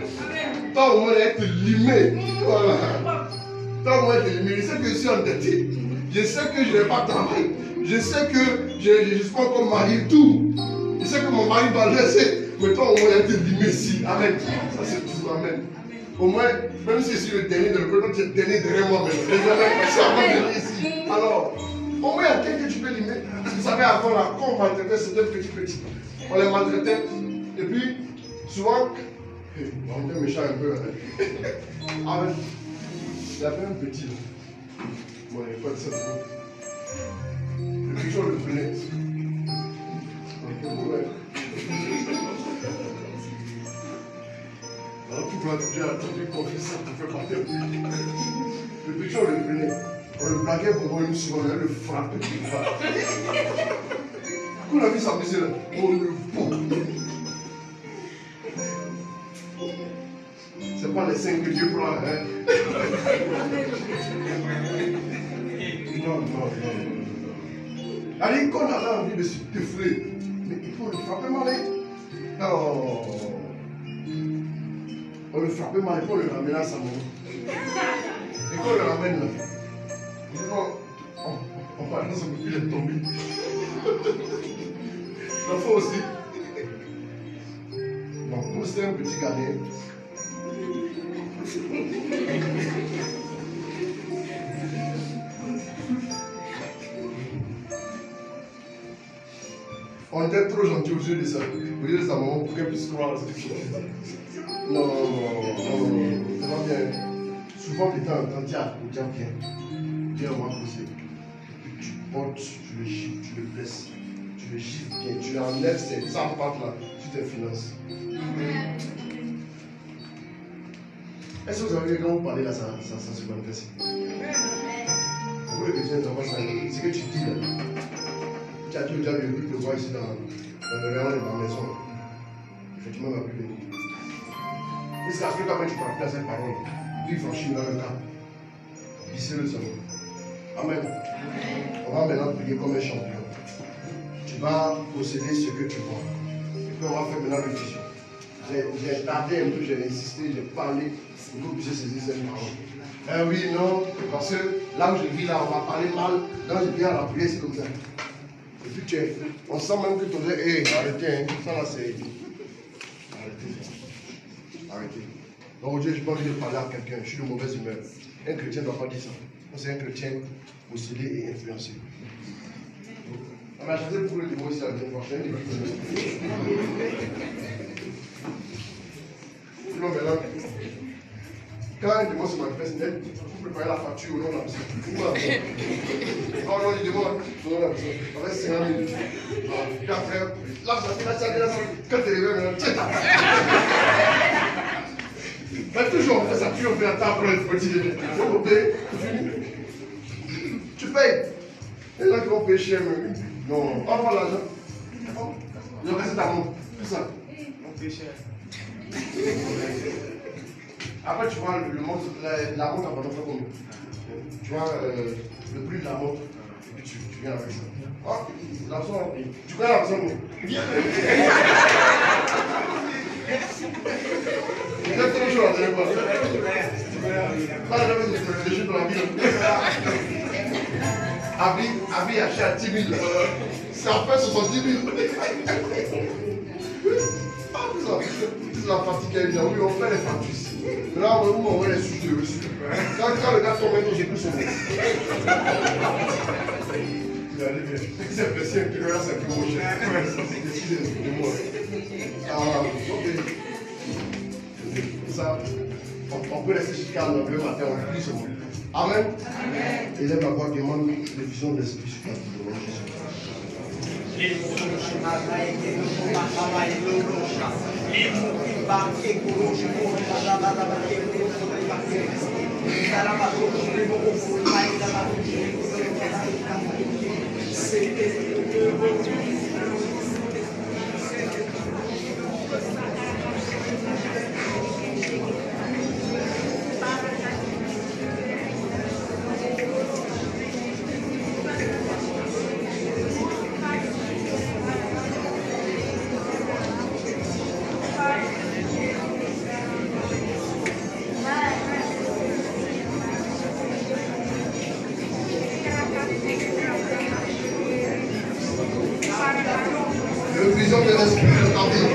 Tant au moins être limé. Voilà. Tant au moins être limé. Je sais que je suis endetté. Je sais que je n'ai pas travaillé. Je sais que je ne suis pas encore marié, tout. Je sais que mon mari va laisser. Mais toi, au moins, être limé ici. Amen. Ça, c'est tout. Amen. Au moins, même si je suis le dernier de le tu es le dernier derrière moi. Je suis avant de venir ici. Alors, au moins, il y a quelqu'un que tu peux limer. Vous savez, avant, là, quand on maltraitait, c'était petit. On les maltraitait. Et puis, souvent, on était méchant un peu. Amen. Il y avait un petit. Bon, il n'y a pas de ça. Le petit, on le prenait. Alors, tu dois dire à ton confesseur pour faire partir. Le petit, on le prenait. On le plaquait pour voir une seconde, on allait le frapper. Quand on a vu s'amuser là, on le pot. C'est pas les 5 que Dieu prend, hein? Non. Allez, quand on a envie de se défouler, mais il faut le frapper mal. Non. On le frappe mal, il faut le ramener à sa maman. Et quand on le ramène là, on parle dans son cul, il est tombé. L'enfant aussi. Bon, moi c'était un petit Ghanéen. On était trop gentil aux yeux de sa maman pour qu'elle puisse croire à ce qu'il fait. Non, c'est pas bien. Souvent, les temps, quand tu as viens, on va poser. Tu portes, tu le gifles, tu le blesses, tu le gifles bien, tu enlèves ces pattes là, tu te finances. Est-ce que vous avez vu quand vous parlez là, ça se manifeste? Pour les chrétiens, c'est que tu dis là. Tu as tout déjà vu le voir ici dans le rayon de ma maison. Effectivement, on va plus venir. Jusqu'à ce que quand tu frappes à cette parole, puis franchis dans le camp. Ici le salon. Amen. On va maintenant prier comme un champion. Tu vas posséder ce que tu vois. Et puis on va faire maintenant le vision. J'ai tardé un peu, j'ai insisté, j'ai parlé pour que vous puissiez saisir cette parole. Oui, non, parce que là où je vis, là, on va parler mal. Donc je viens à la prière, c'est comme ça. Et puis on sent même que ton Dieu, arrêtez, hein, ça là c'est. Arrêtez. Donc aujourd'hui, je n'ai pas envie de parler à quelqu'un, je suis de mauvaise humeur. Un chrétien ne doit pas dire ça. C'est un chrétien possédé et influencé. On a chanté pour le démon ici la dernière fois. Non, mais là, quand un démon se manifeste, vous préparez la facture au nom de la personne. Oh non, il demande au nom de la personne. On reste 50 minutes. Puis après, là, quand tu es arrivé maintenant, tiens ta mais toujours on fait ça, toujours on fait un temps pour le petit déjeuner. Faut payer, c'est fini. Tu payes. Les gens qui vont payer cher, même. Non, on prend l'argent. Ils ont cassé ta montre. Tout ça. On paye cher. Après, tu vois la montre à pendant combien? Tu vois le prix de la montre. Et puis tu viens avec ça. Ah, l'argent, tu connais l'argent, non? Il y a trop de choses à dire. Pas jamais de réfléchir dans la vie. Abi acheté à 10 000. C'est en fait 70 000. C'est la fatigue qui est bien. Oui, on fait les factures ici. Mais là, on voit les sujets reçus. Quand le gars tombe, j'ai plus son nom. Il allait bien. C'est pressé un peu, là, c'est un peu moins cher. C'est décidé de moi. Ah, ok. Ça, On peut rester jusqu'à 9h le matin, on prie ce mot. Amen. Élève la voix, demande les visions de l'Esprit sur ta vie. De l'esprit de ta vie.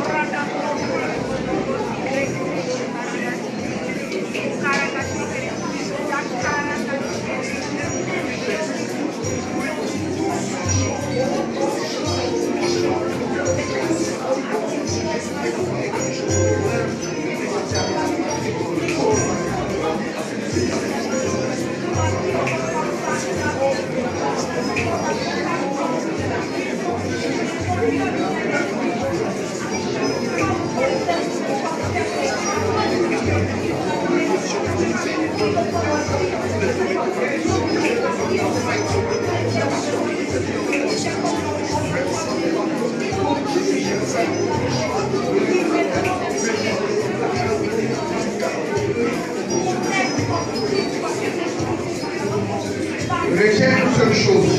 Retiens une seule chose.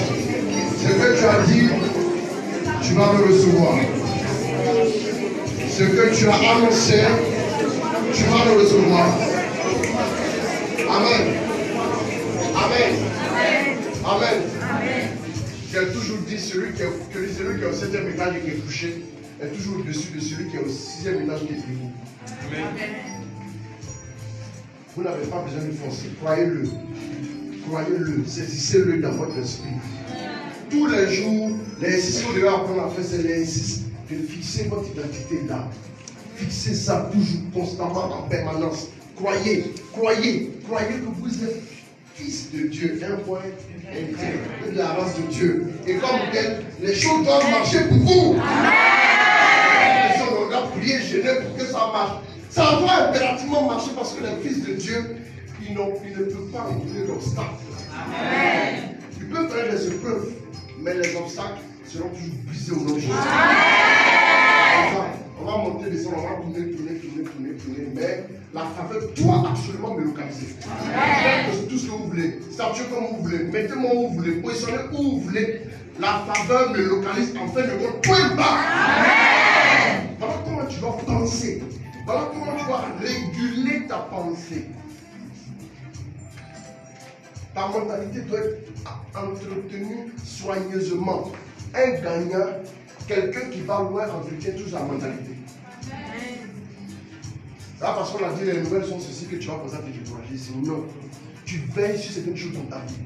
Ce que tu as dit, tu vas le recevoir. Ce que tu as annoncé, tu vas le recevoir. Amen. Amen. Amen. J'ai toujours dit celui qui est au 7e étage et qui est couché est toujours au-dessus de celui qui est au 6e étage qui est debout. Amen. Vous n'avez pas besoin de foncer. Croyez-le. Croyez-le. Saisissez-le dans votre esprit. Tous les jours, l'exercice que vous devez apprendre à faire, c'est l'exercice de fixer votre identité là. Fixez ça toujours, constamment, en permanence. Croyez que vous êtes fils de Dieu, un point de la race de Dieu. Et comme tel, les choses doivent marcher pour vous. Amen. On doit prier, jeûner pour que ça marche. Ça doit impérativement marcher parce que les fils de Dieu, ils ne peuvent pas rencontrer d'obstacles. Amen. Ils peuvent faire des épreuves, mais les obstacles seront toujours brisés au nom de Jésus. On va monter, descendre, on va tourner, mais la faveur doit absolument me localiser. C'est tout ce que vous voulez, statuer comme vous voulez, mettez-moi où vous voulez, positionnez où vous voulez, la faveur me localise en fin de compte, point barre. Voilà comment tu dois penser, voilà comment tu dois réguler ta pensée. Ta mentalité doit être entretenue soigneusement. Un gagnant, quelqu'un qui va loin, entretient toujours la mentalité. Ça, parce qu'on a dit les nouvelles sont ceci que tu vas penser à te décourager. Non. Tu veilles sur certaines choses dans ta vie.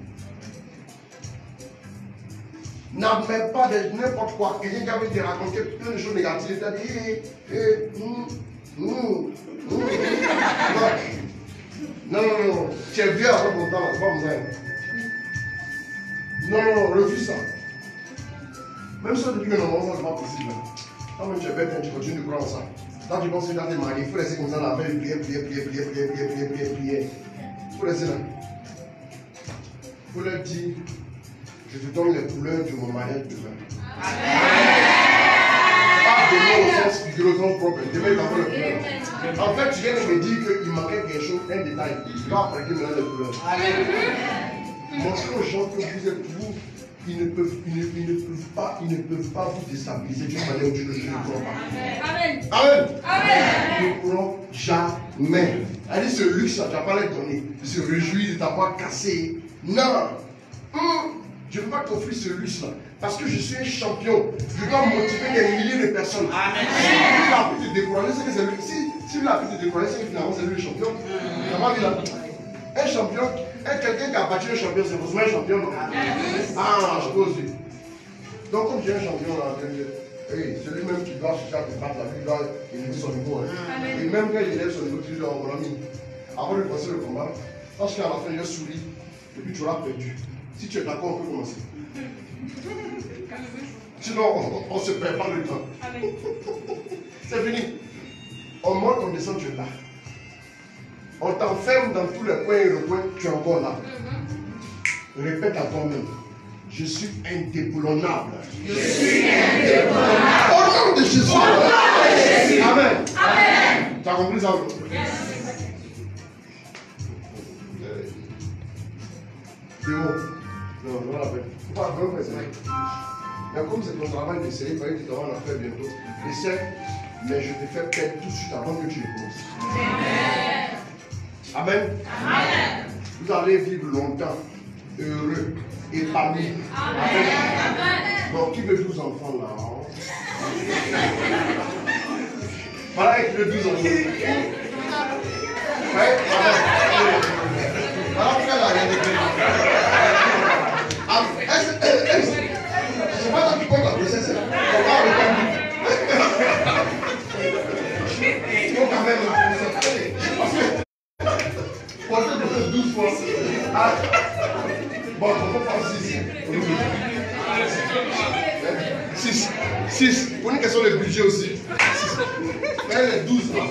N'admets pas n'importe quoi. Quelqu'un qui avait te raconter plein de choses négatives. Tu as dit, non. Tu es vieux avant ton temps, c'est pas besoin. Non, refuse ça. Même ça, depuis que normalement, ce n'est pas possible. Quand même tu es bête, tu continues de croire en ça. Quand tu penses que tu as des maris, il faut rester comme ça la veille, prier. Il faut rester là. Il faut leur dire, je te donne les couleurs de mon mariage demain. Pas demain au sens figuré, au sens propre. Demain, il va avoir les couleurs. En fait, tu viens de me dire qu'il manquait quelque chose, un détail. Tu vas apprendre maintenant les couleurs. Montrez aux gens que vous êtes vous. Ils ne peuvent pas vous déstabiliser d'une manière où tu ne crois pas. Amen. Ils ne pourront jamais. Elle dit ce luxe, tu n'as pas les donner. Se réjouir de t'avoir cassé. Non. Je ne veux pas t'offrir ce luxe-là. Parce que je suis un champion. Je dois motiver des milliers de personnes. Amen. Si lui a pu te décourager, c'est que c'est lui. Si lui a pu te décourager, c'est que finalement c'est lui le champion. Tu n'as pas vu là. Un champion, quelqu'un qui a battu un champion, c'est forcément un champion, non? Ah, je pose. Donc, comme tu es un champion, là, celui même qui doit chercher à te battre, il doit élever son niveau. Et même quand il élève son niveau, tu lui dis, oh, mon ami, avant de commencer le combat, parce qu'à la fin, je souris, et puis tu auras perdu. Si tu es d'accord, on peut commencer. Sinon, on ne se perd pas le temps. C'est fini. On monte, on descend, tu es là. On t'enferme dans tous les coins et recoins, tu es encore là. Répète à toi-même. Je suis indéboulonnable. Je suis indéboulonnable. Au nom de Jésus. Au nom de Jésus. Amen. Amen. Tu as compris ça? Yes. C'est bon. Non, non, la peine. Faut pas faire ça. Mais comme c'est ton travail d'essayer, il fallait que tu t'en vas en faire bientôt. Essaie, mais je te fais perdre tout de suite avant que tu le commences. Amen. Amen. Vous allez vivre longtemps, heureux, épanoui. Amen. Bon, qui veut 12 enfants là? Voilà avec le 12 enfants. Ouais, voilà pourquoi la c'est pas toi qui compte la grossesse. Il faut quand même. Parce que porter de plus 12 fois. Bon, on peut faire 6. 6. Pour une question de budget aussi. 6. Mais les 12 là.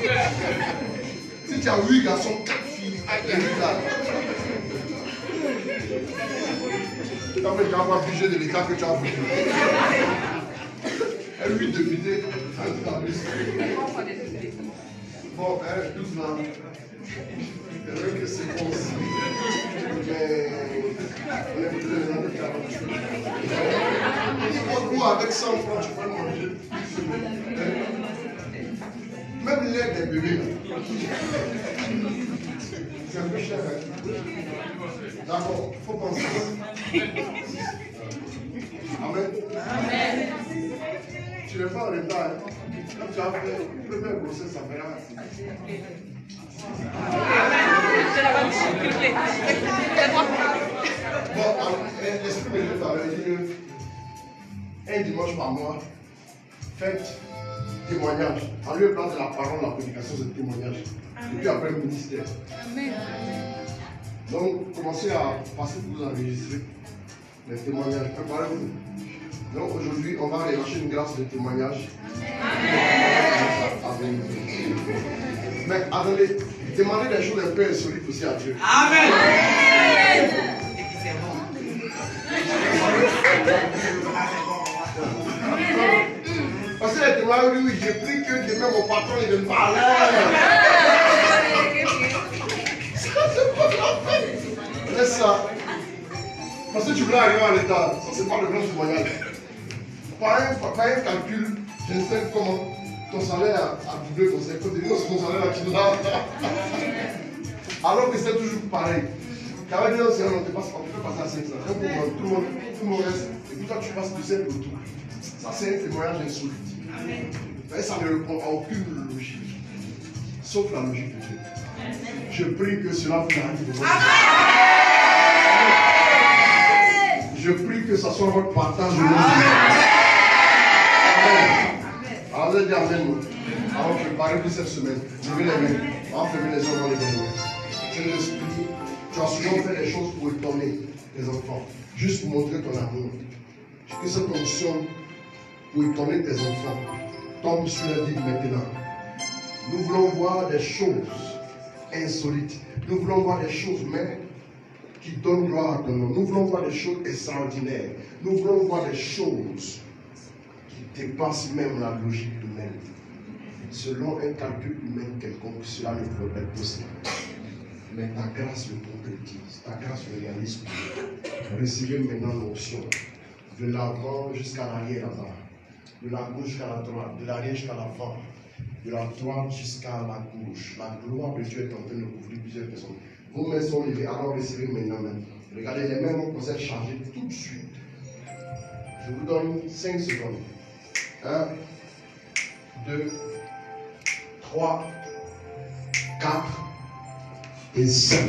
Si tu as 8 garçons, 4 filles, tu n'as pas le budget de l'État que tu as voulu. Un 8 députés, un tablisse. Bon, 12 là. C'est vrai que c'est bon aussi. Mais on est plus de 40. Ou avec 100 francs, tu peux manger. Même l'air des bébés. C'est un peu cher. D'accord, il faut penser. Amen. Amen. Tu n'es pas en retard. Quand tu as fait une première grossesse, ça fera. Bon, l'esprit de Dieu t'avait dit un dimanche par mois, faites témoignage. En lieu place de la parole, la prédication, c'est le témoignage. Et puis après le ministère. Amen. Donc, commencez à passer pour vous enregistrer les témoignages. Préparez-vous. Donc, aujourd'hui, on va relâcher une grâce de témoignage. Amen. Mais attendez, demandez des choses un peu insolites aussi à Dieu. Amen. Parce que les témoignages, oui, j'ai pris que demain mon patron il me parlait. Laisse ça. Parce que tu voulais arriver à l'état. Ça, c'est pas le grand témoignage. Par un calcul, je ne sais comment ton salaire a doublé ton salaire. C'est ton salaire qui l'a. Alors que c'est toujours pareil. Quand on dit non, on ne peut passer à 500. Tout le monde reste. Et puis toi, tu passes du simple autour. Ça, c'est un témoignage insolite. Mais ça ne répond à aucune logique. Sauf la logique de Dieu. Je prie que cela vous arrive. Je prie que ce soit votre partage. Amen. Alors, vous allez dire Amen. Alors, je parle de cette semaine. Levez les mains. On va fermer les yeux dans les mains. Saint-Esprit, tu as souvent fait des choses pour étonner tes enfants. Juste pour montrer ton amour. Que cette onction pour étonner tes enfants tombe sur la vie maintenant. Nous voulons voir des choses insolites. Nous voulons voir des choses même qui donnent gloire à ton nom. Nous voulons voir des choses extraordinaires. Nous voulons voir des choses qui dépassent même la logique humaine. Selon un calcul humain quelconque, cela ne peut être possible. Mais ta grâce le concrétise, ta grâce le réalise. Recevez maintenant l'onction. De l'avant jusqu'à l'arrière là-bas. De la gauche jusqu'à la droite. De l'arrière jusqu'à l'avant. De la droite jusqu'à la gauche. La gloire de Dieu est en train de couvrir plusieurs personnes. Vos mains sont levées, alors recevez maintenant. Regardez, les mains vont commencer à charger tout de suite. Je vous donne 5 secondes. 1, 2, 3, 4 et 5.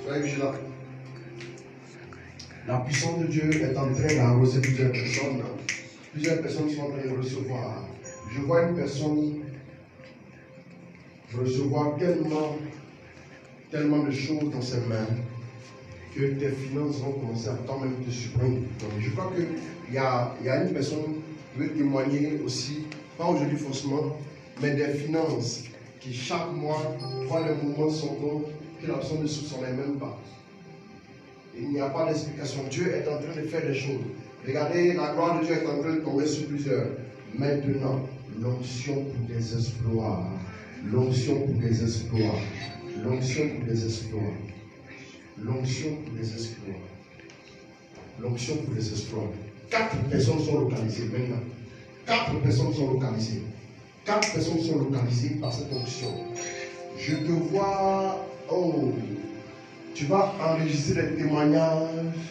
Soyez vigilants. La puissance de Dieu est en train d'arroser plusieurs personnes. Plusieurs personnes sont en train de recevoir. Je vois une personne recevoir tellement tellement de choses dans ses mains que tes finances vont commencer à toi-même te surprendre. Donc, je crois qu'il y a une personne qui veut témoigner aussi, pas aujourd'hui forcément, mais des finances qui chaque mois voient le mouvement de son compte, que la personne ne soupçonnait même pas. Il n'y a pas d'explication. Dieu est en train de faire des choses. Regardez, la gloire de Dieu est en train de tomber sur plusieurs. Maintenant, l'onction pour des exploits. L'onction pour des exploits. L'onction pour des exploits. L'onction pour des exploits. L'onction pour des exploits. 4 personnes sont localisées maintenant. 4 personnes sont localisées. 4 personnes sont localisées par cette onction. Je te vois, oh, tu vas enregistrer des témoignages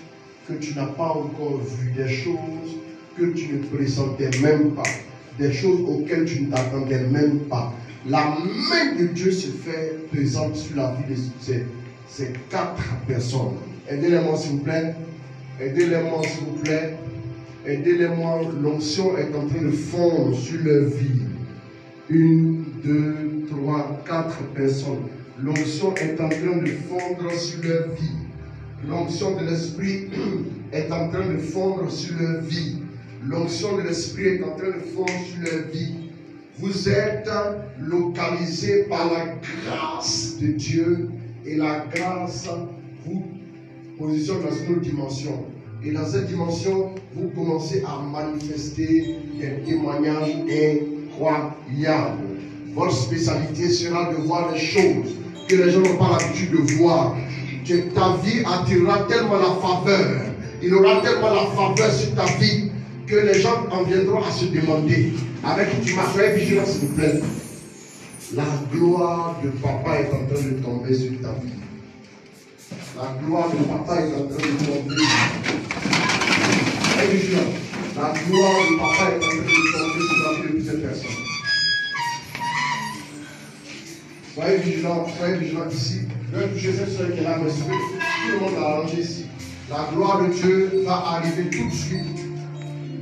que tu n'as pas encore vu, des choses que tu ne pressentais même pas, des choses auxquelles tu ne t'attendais même pas. La main de Dieu se fait présente sur la vie de ces 4 personnes. Aidez-les-moi s'il vous plaît. Aidez-les-moi s'il vous plaît. Aidez-les-moi. L'onction est en train de fondre sur leur vie. 1, 2, 3, 4 personnes. L'onction est en train de fondre sur leur vie. L'onction de l'Esprit est en train de fondre sur leur vie. L'onction de l'Esprit est en train de fondre sur leur vie. Vous êtes localisés par la grâce de Dieu et la grâce vous positionne dans une autre dimension. Et dans cette dimension, vous commencez à manifester des témoignages incroyables. Votre spécialité sera de voir des choses que les gens n'ont pas l'habitude de voir. Ta vie attirera tellement la faveur. Il aura tellement la faveur sur ta vie que les gens en viendront à se demander. Avec qui tu m'as fait vigilant, s'il vous plaît. La gloire de papa est en train de tomber sur ta vie. La gloire de papa est en train de tomber. Soyez vigilant. La gloire de papa est en train de tomber sur la vie de cette personne. Soyez vigilant ici. Je vais toucher cette soeur qui est là, mais tout le monde a arrangé ici. La gloire de Dieu va arriver tout de suite.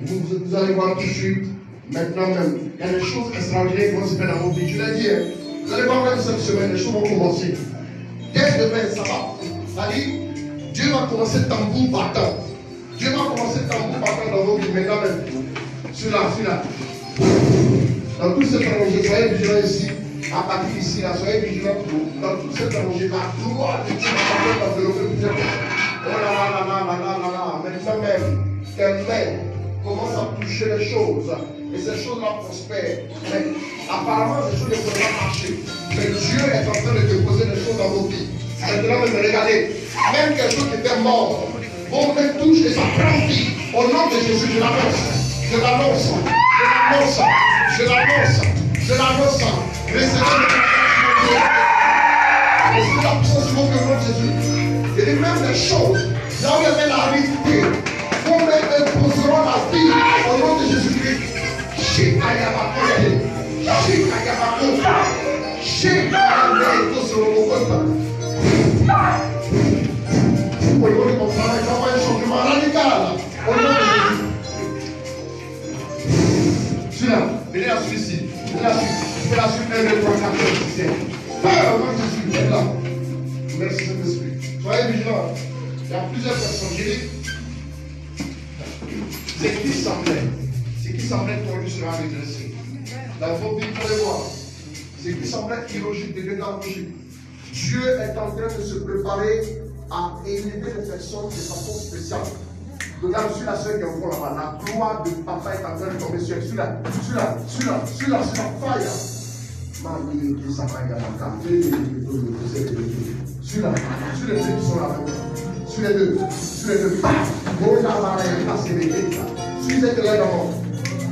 Vous allez voir tout de suite. Maintenant même, il y a des choses extraordinaires qui vont se faire dans vos vies. Je l'ai dit, hein. Vous allez voir même cette semaine, les choses vont commencer. Dès demain, ça va. C'est-à-dire, Dieu va commencer tambour battant. Dieu va commencer tambour battant dans vos vies. Maintenant même. Celui-là. Dans tout cet allongé, soyez vigilants ici. À partir d'ici, là, soyez vigilants. Dans tout cet allongé, la gloire de Dieu va envelopper plusieurs personnes. Oh là là là là là là là. Maintenant même, tes mains commencent à toucher les choses. Et ces choses-là prospèrent. Mais apparemment, ces choses ne peuvent pas marcher. Mais Dieu est en train de déposer des choses dans vos vies. Maintenant, même regardez, même quelque chose qui était mort, vos mains touchent et ça prend vie. Au nom de Jésus, je l'annonce. Je l'annonce. Je l'annonce. Je l'annonce. Je l'annonce. Recevez la puissance du nom de Jésus. Et les mêmes des choses, là où il y avait la réalité, vos mains imposeront la vie au nom de Jésus-Christ. Shikayabakole, Shikayabakole, Shikayabakole. Au niveau de ton travail, tu vas avoir un changement radical. Au nom de Jésus. Celui-là, venez la suite ici. Venez la suite. Tu fais la suite 1, 2, 3, 4, 5, 6, 7. Au nom de Jésus, viens là. Merci Saint-Esprit. Soyez vigilants. Il y a plusieurs personnes. J'ai dit, c'est qui semblait. Ce qui semblait tordu sera redressé. Dans vos vies, vous allez voir. Ce qui semblait illogique devient logique. Dieu est en train de se préparer à élever les personnes de façon spéciale. Regarde sur la soeur qui est au fond là-bas. La gloire de papa est en train de tomber sur elle. Celui-là, sur la fire. Mani, qui s'appelle Yamaka. Celui-là, sur les deux qui sont là-bas. Sur les deux. Celui-là d'abord.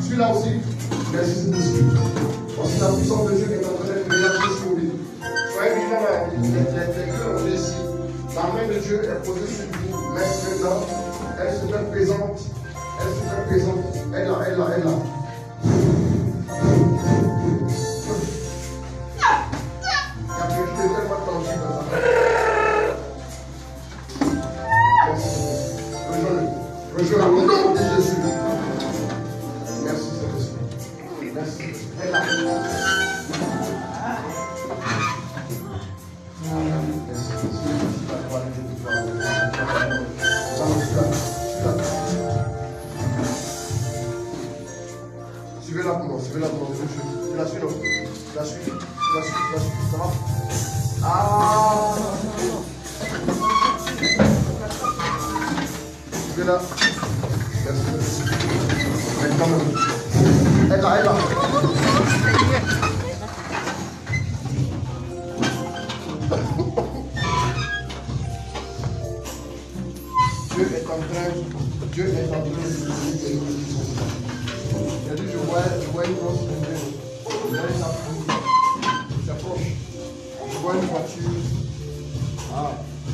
Celui-là aussi. Merci Saint-Esprit. Voici la puissance de Dieu qui est en train de mélanger sur vous. Soyez vigilants, les cœurs ont ici. La main de Dieu est posée sur vous. Maintenant, elle se fait présente. Elle est là. Il y a quelque chose de tellement tangible dans sa main. Rejoins au nom de Jésus. Merci Saint-Esprit. Merci. Elle est là. Merci. Suivez-la pour moi, suivez-la pour moi. Je la suis, non. Je la suis, ça va? Ah! Suivez-la. Merci. Elle est là. Dieu est en train de donner quelque chose. Il a dit, je vois une grosse lumière. Là, il s'approche. Je vois une voiture. Il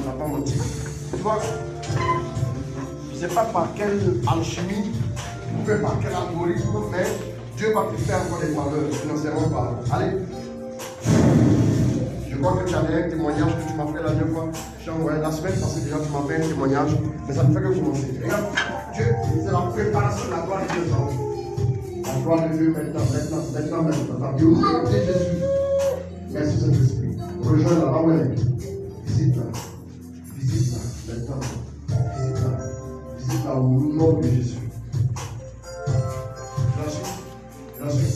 ne va pas mentir. Tu vois, je ne sais pas par quelle alchimie, ou par quel algorithme, mais Dieu va te faire encore des faveurs, financièrement parlant. Allez. Je crois que tu avais un témoignage que tu m'as fait la dernière fois. La semaine passée déjà, tu m'as fait un témoignage, mais ça ne fait que commencer. Regarde, Dieu, c'est la préparation de la gloire de Dieu. La gloire de Dieu maintenant. Au nom de Jésus. Merci Saint-Esprit. Rejoins-la, là où elle est. Visite-la. Maintenant. Visite-la au nom de Jésus. Je la suis.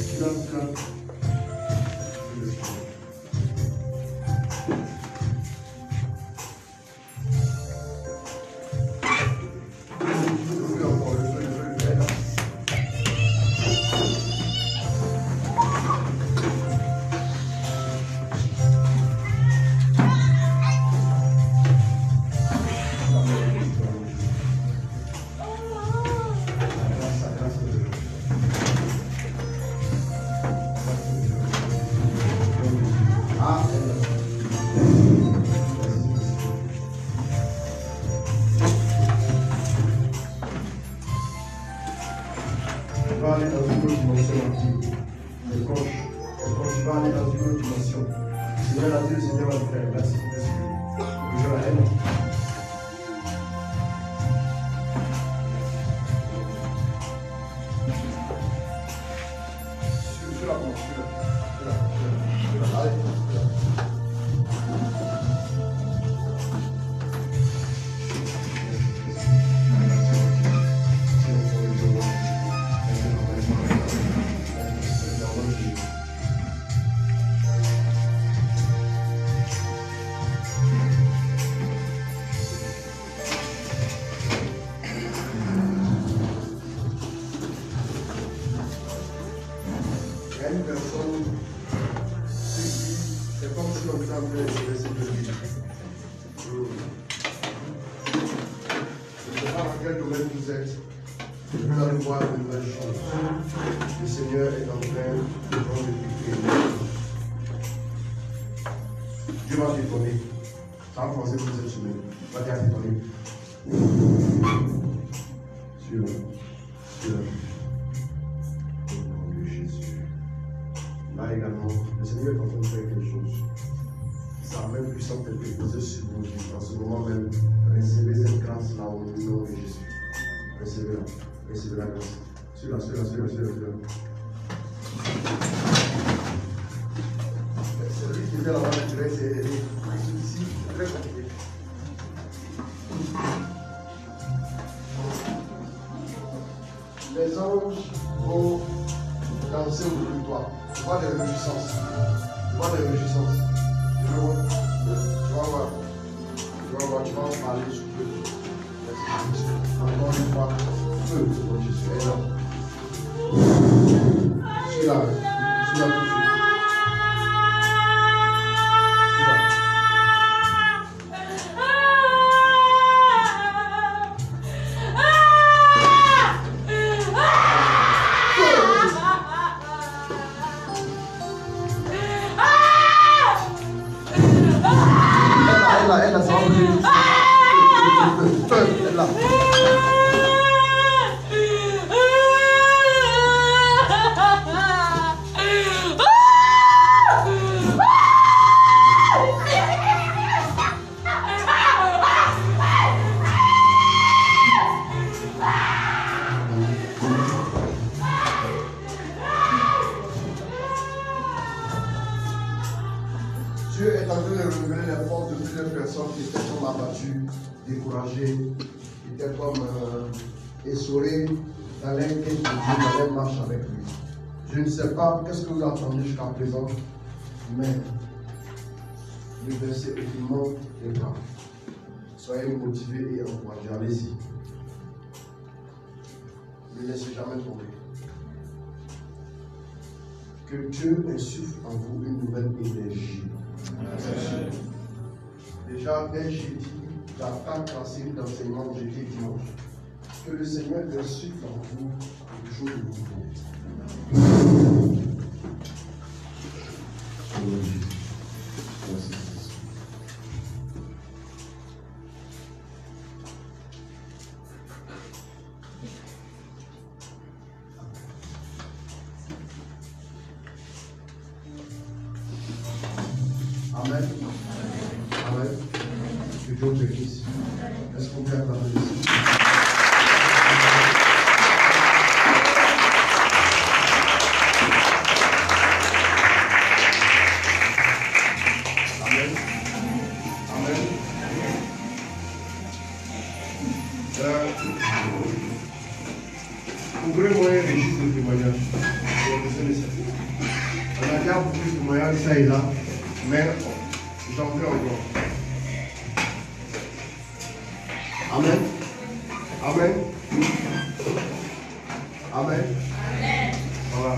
Les anges vont danser autour de toi. Tu vois des réjouissances. Tu vas en parler sur Dieu. Encore une fois, feu pour Jésus est là. Je suis là tout de suite. Elle, ça va brûler. Elle là. Dieu est en train de renouveler les forces de plusieurs personnes qui étaient comme abattues, découragées, qui étaient comme essorées, dans l'inquiétude de Dieu, dans la marche avec lui. Je ne sais pas qu'est-ce que vous entendez jusqu'à présent, mais le verset augmente les bras. Soyez motivés et encouragés. Allez-y. Ne laissez jamais tomber. Que Dieu insuffle en vous une nouvelle énergie. Déjà, dès jeudi, j'attaque la série d'enseignement de jeudi et dimanche. Que le Seigneur insuffle en vous quelque chose de nouveau. Amen. Amen. Que Dieu te bénisse. Est-ce qu'on peut acclamer ici? Amen. Amen. Ouvrez-moi un registre de témoignages. On a déjà beaucoup de témoignages, ça et là, mais j'en veux encore. Amen. Amen. Amen. Voilà.